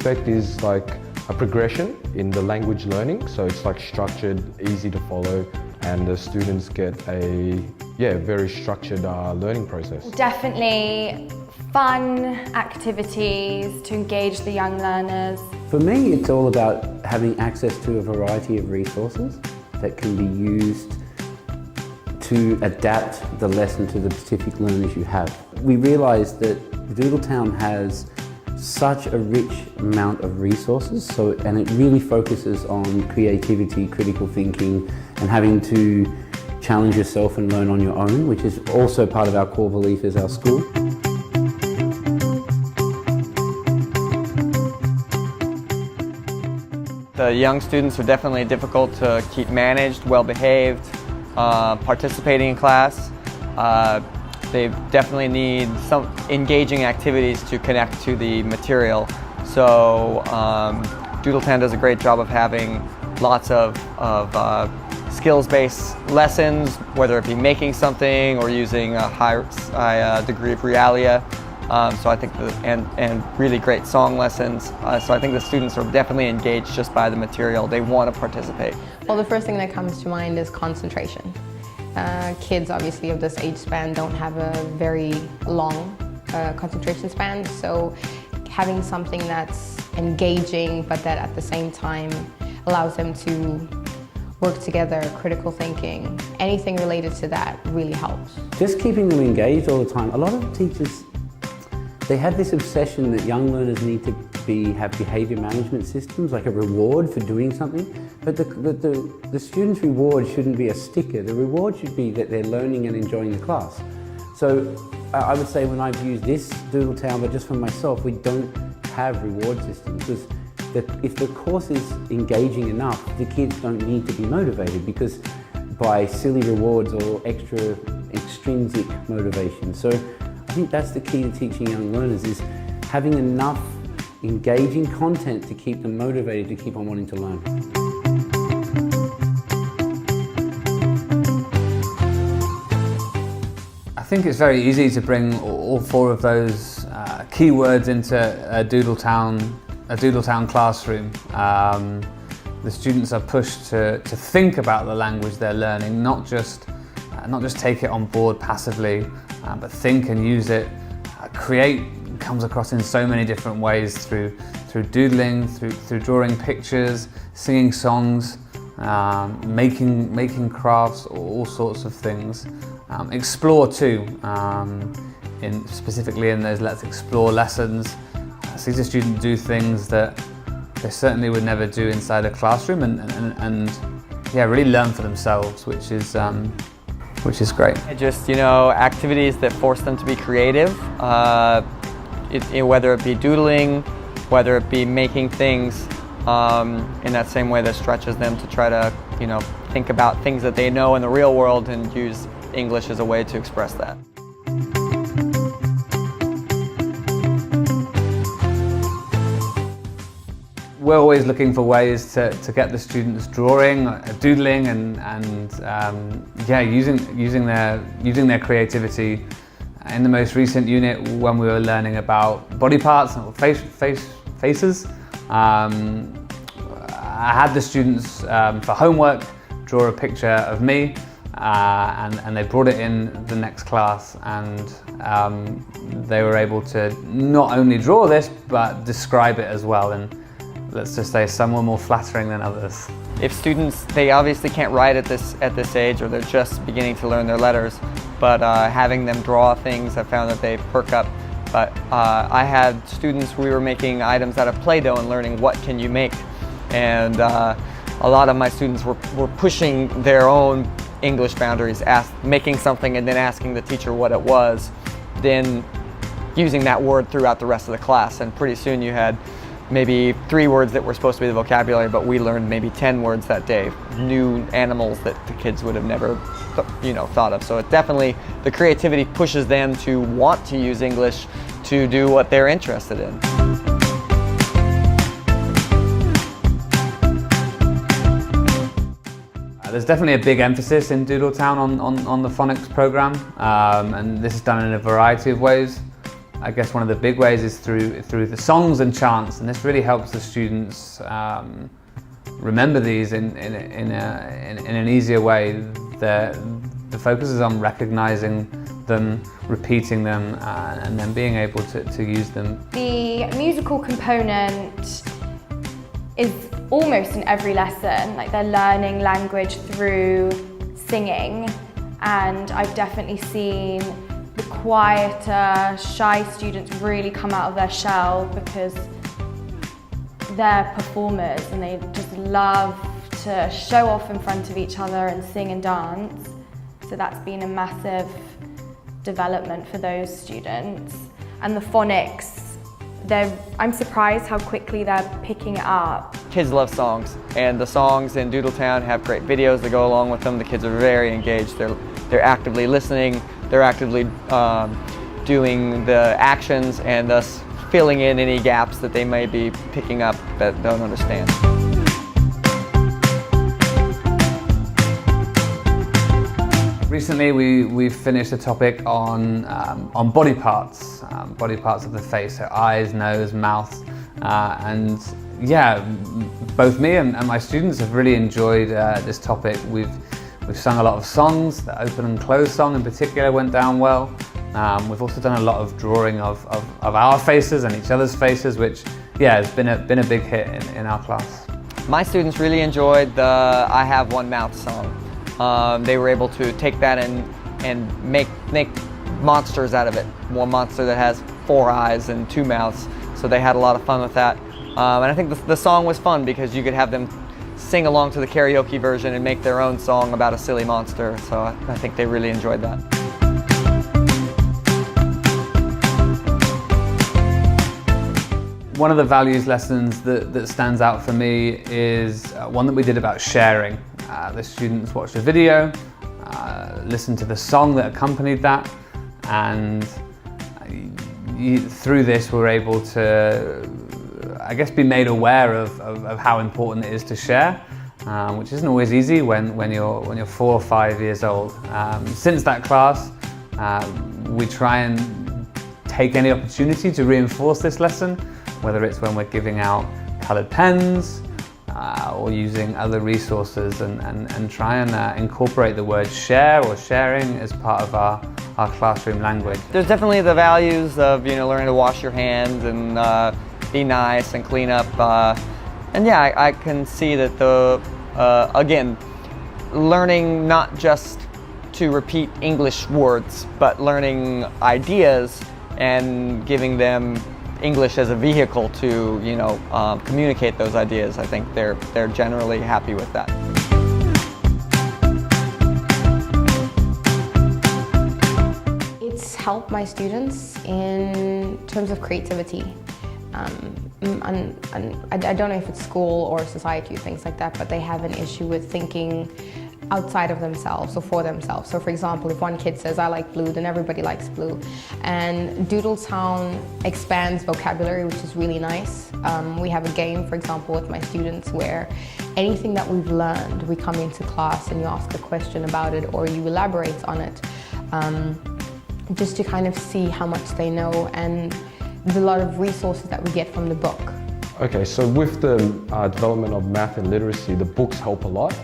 expect is like a progression in the language learning. So it's like structured, easy to follow, and the students get a very structured learning process. Definitely fun activities to engage the young learners. For me, it's all about having access to a variety of resources that can be used to adapt the lesson to the specific learners you have. We realised that Doodle Town has such a rich amount of resources, and it really focuses on creativity, critical thinking, and having to challenge yourself and learn on your own, which is also part of our core belief as our school. The young students are definitely difficult to keep managed, well-behaved, participating in class. They definitely need some engaging activities to connect to the material. So Doodle Town does a great job of having lots of skills-based lessons, whether it be making something or using a high degree of realia. So I think and really great song lessons. So I think the students are definitely engaged just by the material. They want to participate. Well, the first thing that comes to mind is concentration. Kids obviously of this age span don't have a very long concentration span, so having something that's engaging but that at the same time allows them to work together, critical thinking, anything related to that really helps. Just keeping them engaged all the time. A lot of teachers, they have this obsession that young learners need to have behaviour management systems, like a reward for doing something, but the student's reward shouldn't be a sticker. The reward should be that they're learning and enjoying the class. So I would say when I've used this Doodle Town, but just for myself, we don't have reward systems, because if the course is engaging enough, the kids don't need to be motivated because by silly rewards or extra extrinsic motivation. So I think that's the key to teaching young learners, is having enough engaging content to keep them motivated to keep on wanting to learn. I think it's very easy to bring all four of those keywords into a Doodle Town classroom. The students are pushed to think about the language they're learning, not just take it on board passively, but think and use it. Create comes across in so many different ways, through doodling, through drawing pictures, singing songs, making crafts, all sorts of things. Explore too, specifically in those Let's Explore lessons. See the student do things that they certainly would never do inside a classroom, and really learn for themselves, which is great. Just, activities that force them to be creative, whether it be doodling, whether it be making things in that same way that stretches them to try to, think about things that they know in the real world and use English as a way to express that. We're always looking for ways to get the students drawing, doodling, and using their creativity. In the most recent unit, when we were learning about body parts and faces, I had the students for homework draw a picture of me, and they brought it in the next class, and they were able to not only draw this but describe it as well. And let's just say some were more flattering than others. If students, they obviously can't write at this age, or they're just beginning to learn their letters, but having them draw things, I found that they perk up. But I had students, we were making items out of Play-Doh and learning what can you make. And a lot of my students were pushing their own English boundaries, making something and then asking the teacher what it was, then using that word throughout the rest of the class. And pretty soon you had maybe 3 words that were supposed to be the vocabulary, but we learned maybe 10 words that day, new animals that the kids would have never thought of. So it definitely, the creativity pushes them to want to use English to do what they're interested in. There's definitely a big emphasis in Doodle Town on the phonics program, and this is done in a variety of ways. I guess one of the big ways is through the songs and chants, and this really helps the students remember these in an easier way. The focus is on recognizing them, repeating them, and then being able to use them. The musical component is almost in every lesson, like they're learning language through singing, and I've definitely seen the quieter, shy students really come out of their shell because they're performers and they just love to show off in front of each other and sing and dance. So that's been a massive development for those students. And the phonics, I'm surprised how quickly they're picking it up. Kids love songs, and the songs in Doodle Town have great videos that go along with them. The kids are very engaged. They're actively listening. They're actively doing the actions and thus filling in any gaps that they may be picking up that don't understand. Recently we've finished a topic on body parts of the face, so eyes, nose, mouth, and yeah, both me and my students have really enjoyed this topic. We've sung a lot of songs. The open and close song in particular went down well. We've also done a lot of drawing of our faces and each other's faces, which yeah, has been a big hit in our class. My students really enjoyed the I Have One Mouth song. They were able to take that and make monsters out of it. One monster that has 4 eyes and 2 mouths, so they had a lot of fun with that. And I think the song was fun because you could have them sing along to the karaoke version and make their own song about a silly monster, so I think they really enjoyed that. One of the values lessons that stands out for me is one that we did about sharing. The students watched a video, listened to the song that accompanied that, and through this we're able to, I guess, be made aware of how important it is to share, which isn't always easy when you're 4 or 5 years old. Since that class, we try and take any opportunity to reinforce this lesson, whether it's when we're giving out coloured pens or using other resources, and try and incorporate the word share or sharing as part of our classroom language. There's definitely the values of learning to wash your hands and be nice and clean up, and yeah, I can see that again, learning not just to repeat English words, but learning ideas and giving them English as a vehicle to communicate those ideas. I think they're generally happy with that. It's helped my students in terms of creativity. And I don't know if it's school or society or things like that, but they have an issue with thinking outside of themselves or for themselves. So for example, if one kid says, I like blue, then everybody likes blue. And Doodle Town expands vocabulary, which is really nice. We have a game, for example, with my students where anything that we've learned, we come into class and you ask a question about it or you elaborate on it, just to kind of see how much they know, and there's a lot of resources that we get from the book. Okay, so with the development of math and literacy, the books help a lot.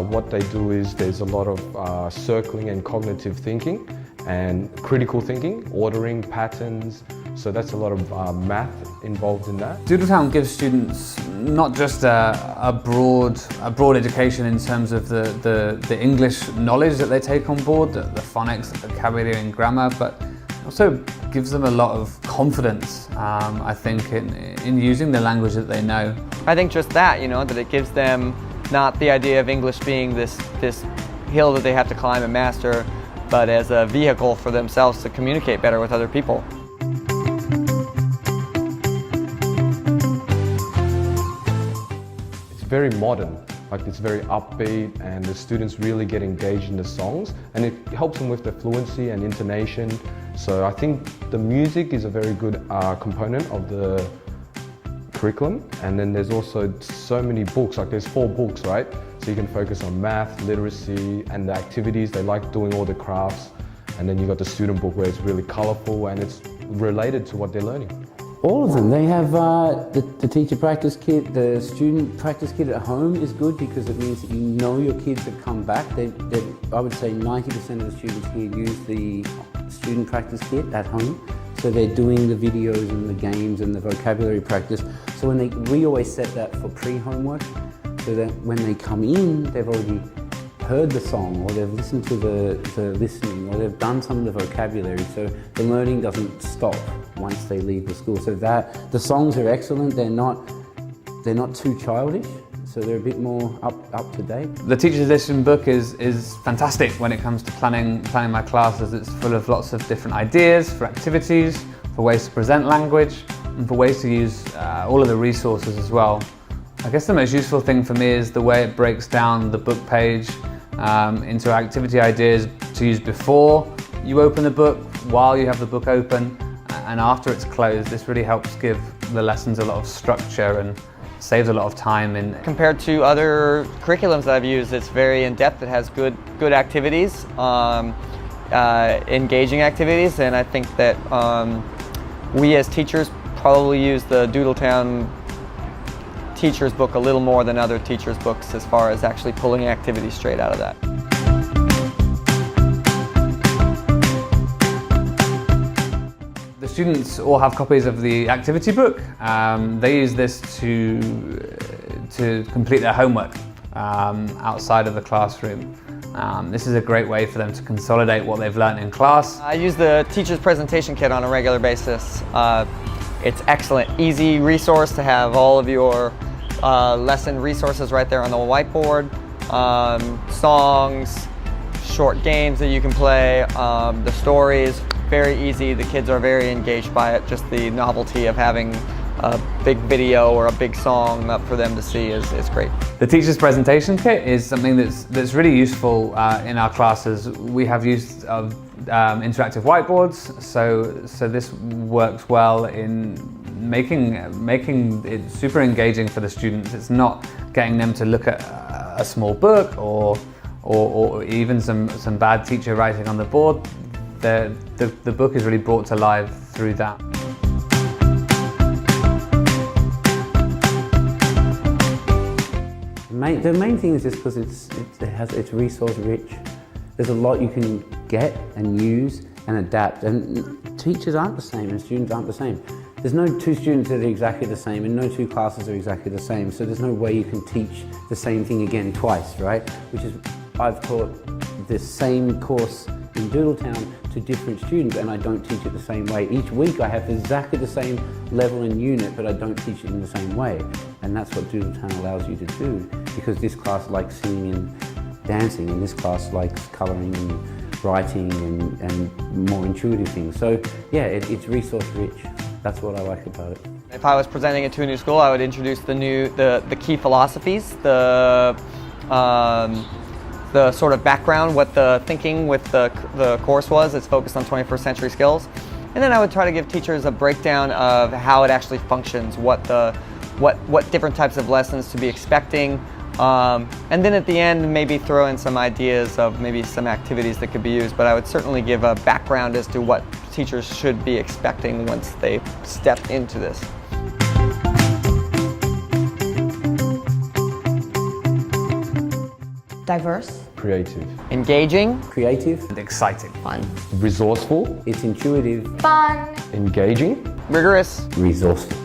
What they do is there's a lot of circling and cognitive thinking and critical thinking, ordering patterns, so that's a lot of math involved in that. Doodle Town gives students not just a broad education in terms of the English knowledge that they take on board, the phonics, the vocabulary and grammar, but also gives them a lot of confidence, I think, in using the language that they know. I think just that, that it gives them not the idea of English being this hill that they have to climb and master, but as a vehicle for themselves to communicate better with other people. It's very modern, like it's very upbeat, and the students really get engaged in the songs, and it helps them with the fluency and intonation. So I think the music is a very good component of the curriculum, and then there's also so many books, like there's 4 books, right? So you can focus on math, literacy, and the activities. They like doing all the crafts, and then you got the student book where it's really colourful and it's related to what they're learning? All of them. They have the teacher practice kit, the student practice kit at home is good because it means that you know your kids have come back. I would say 90% of the students here use the student practice kit at home. So they're doing the videos and the games and the vocabulary practice. So we always set that for pre-homework, so that when they come in, they've already heard the song, or they've listened to the listening, or they've done some of the vocabulary. So the learning doesn't stop once they leave the school. So that the songs are excellent. They're not too childish. So they're a bit more up to date. The Teacher's Edition book is fantastic when it comes to planning my classes. It's full of lots of different ideas for activities, for ways to present language, and for ways to use all of the resources as well. I guess the most useful thing for me is the way it breaks down the book page into activity ideas to use before you open the book, while you have the book open, and after it's closed. This really helps give the lessons a lot of structure and saves a lot of time. Compared to other curriculums that I've used, it's very in-depth. It has good activities, engaging activities, and I think that we as teachers probably use the Doodle Town teacher's book a little more than other teachers' books as far as actually pulling activities straight out of that. The students all have copies of the activity book. They use this to complete their homework outside of the classroom. This is a great way for them to consolidate what they've learned in class. I use the teacher's presentation kit on a regular basis. It's excellent, easy resource to have all of your lesson resources right there on the whiteboard. Songs, short games that you can play, the stories, very easy. The kids are very engaged by it. Just the novelty of having a big video or a big song up for them to see is great. The teacher's presentation kit is something that's really useful in our classes. We have use of interactive whiteboards, so this works well in making it super engaging for the students. It's not getting them to look at a small book or even some bad teacher writing on the board. The book is really brought to life through that. The main thing is just because it's resource rich. There's a lot you can get and use and adapt, and teachers aren't the same and students aren't the same. There's no two students that are exactly the same and no two classes are exactly the same, so there's no way you can teach the same thing again twice, right? Which is, I've taught the same course in Doodle Town to different students and I don't teach it the same way. Each week I have exactly the same level and unit, but I don't teach it in the same way. And that's what Doodle Town allows you to do, because this class likes singing and dancing, and this class likes colouring and writing and more intuitive things. So yeah, it's resource rich. That's what I like about it. If I was presenting it to a new school, I would introduce the key philosophies, the sort of background, what the thinking with the course was. It's focused on 21st century skills. And then I would try to give teachers a breakdown of how it actually functions, what different types of lessons to be expecting. And then at the end, maybe throw in some ideas of maybe some activities that could be used. But I would certainly give a background as to what teachers should be expecting once they step into this. Diverse. Creative. Engaging. Creative. And exciting. Fun. Resourceful. It's intuitive. Fun. Engaging. Rigorous. Resourceful.